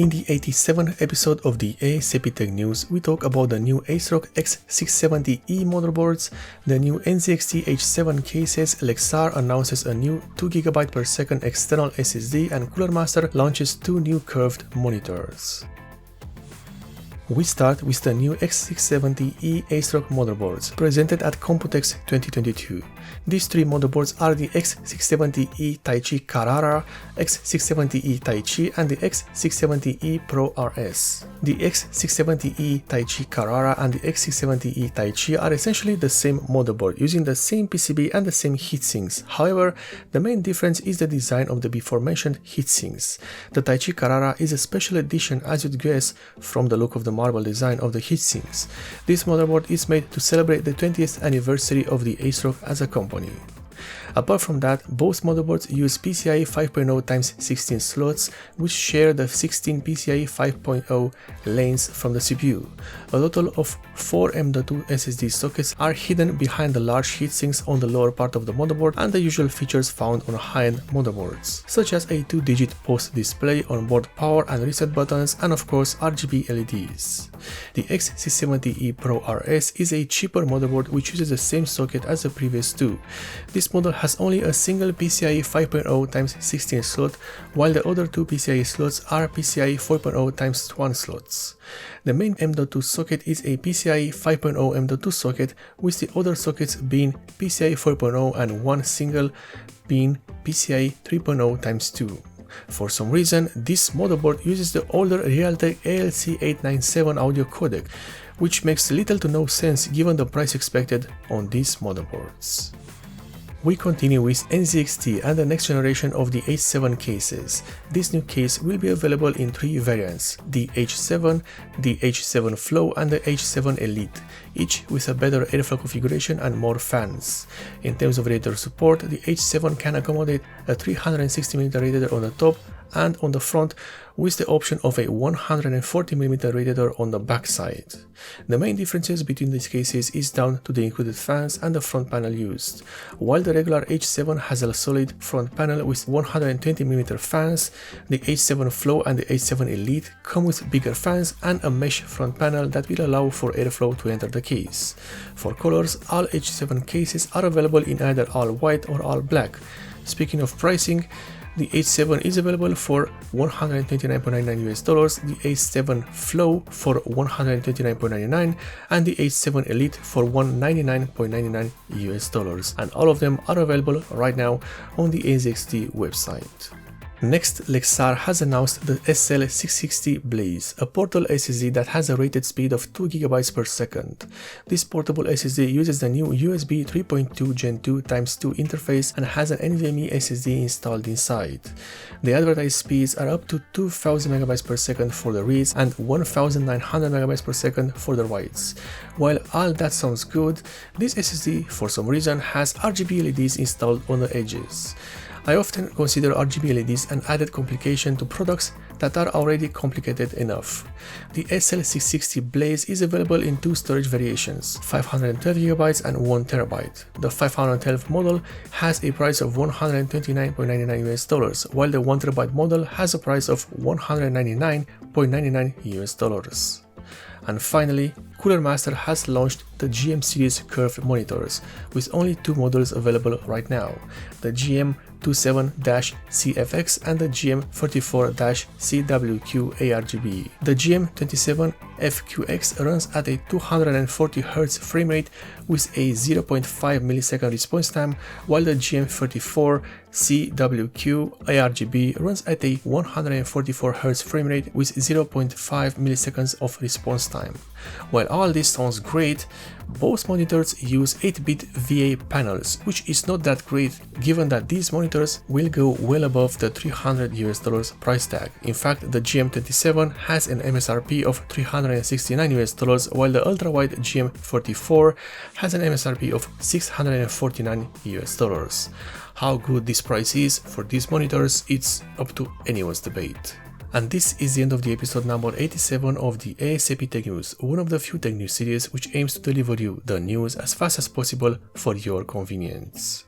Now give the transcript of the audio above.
In the 87th episode of the A.S.A.P Tech News, we talk about the new ASRock X670E motherboards, the new NZXT H7 cases, Lexar announces a new 2GB per second external SSD, and Cooler Master launches 2 new curved monitors. We start with the new X670E ASRock motherboards, presented at Computex 2022. These 3 motherboards are the X670E Taichi Carrara, X670E Taichi, and the X670E Pro RS. The X670E Taichi Carrara and the X670E Taichi are essentially the same motherboard, using the same PCB and the same heatsinks. However, the main difference is the design of the before-mentioned heatsinks. The Taichi Carrara is a special edition, as you'd guess from the look of the marble design of the heatsinks. This motherboard is made to celebrate the 20th anniversary of the ASRock as a company. Apart from that, both motherboards use PCIe 5.0x16 slots, which share the 16 PCIe 5.0 lanes from the CPU. A total of 4 M.2 SSD sockets are hidden behind the large heatsinks on the lower part of the motherboard, and the usual features found on high-end motherboards, such as a 2-digit post display, onboard power and reset buttons, and of course RGB LEDs. The X670E Pro RS is a cheaper motherboard which uses the same socket as the previous 2. This model has only a single PCIe 5.0x16 slot, while the other 2 PCIe slots are PCIe 4.0x1 slots. The main M.2 socket is a PCIe 5.0 M.2 socket, with the other sockets being PCIe 4.0 and one single being PCIe 3.0x2. For some reason, this motherboard uses the older Realtek ALC897 audio codec, which makes little to no sense given the price expected on these motherboards. We continue with NZXT and the next generation of the H7 cases. This new case will be available in 3 variants: the H7, the H7 Flow, and the H7 Elite, each with a better airflow configuration and more fans. In terms of radiator support, the H7 can accommodate a 360mm radiator on the top and on the front, with the option of a 140mm radiator on the back side. The main differences between these cases is down to the included fans and the front panel used. While the regular H7 has a solid front panel with 120mm fans, the H7 Flow and the H7 Elite come with bigger fans and a mesh front panel that will allow for airflow to enter the case. For colors, all H7 cases are available in either all white or all black. Speaking of pricing, the H7 is available for $129.99, the H7 Flow for $129.99, and the H7 Elite for $199.99, and all of them are available right now on the NZXT website. Next, Lexar has announced the SL660 Blaze, a portable SSD that has a rated speed of 2 GB per second. This portable SSD uses the new USB 3.2 Gen 2 x 2 interface and has an NVMe SSD installed inside. The advertised speeds are up to 2000 MB per second for the reads and 1900 MB per second for the writes. While all that sounds good, this SSD for some reason has RGB LEDs installed on the edges. I often consider RGB LEDs an added complication to products that are already complicated enough. The SL660 Blaze is available in 2 storage variations, 512GB and 1TB. The 512 model has a price of $129.99, while the 1TB model has a price of $199.99. And finally, Cooler Master has launched the GM series curved monitors, with only 2 models available right now: the GM27-CFX and the GM34-CWQ ARGB. The GM27FQX runs at a 240Hz frame rate with a 0.5 millisecond response time, while the GM34CWQ ARGB runs at a 144Hz frame rate with 0.5 milliseconds of response time. While all this sounds great, both monitors use 8-bit VA panels, which is not that great given that these monitors will go well above the $300 price tag. In fact, the GM27 has an MSRP of $369, while the ultra-wide GM44 has an MSRP of $649. How good this price is for these monitors, it's up to anyone's debate. And this is the end of the episode number 87 of the A.S.A.P Tech News, one of the few tech news series which aims to deliver you the news as fast as possible for your convenience.